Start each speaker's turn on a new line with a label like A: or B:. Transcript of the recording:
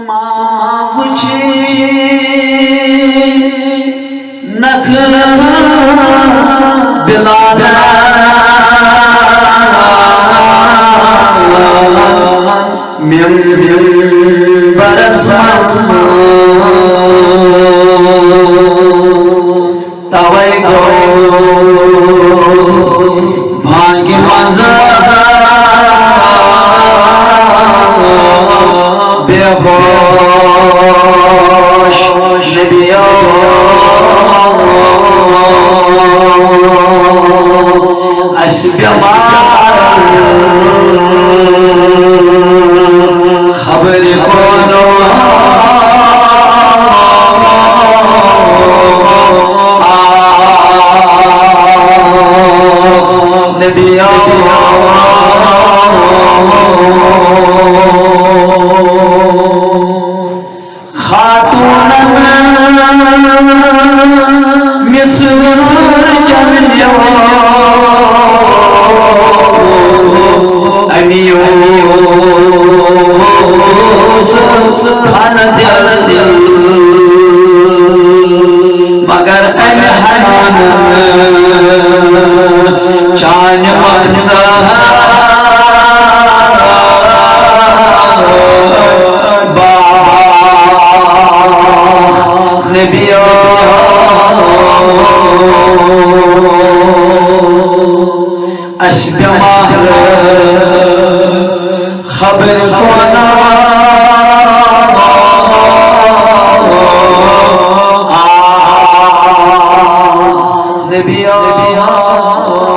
A: मुझे नख बिलाल बरस तवै गो भाग्य मजा बेहोश नबियो अस बेमारन खबरी कोनो नबियो मगर चान नबियो खबर कोना नबियो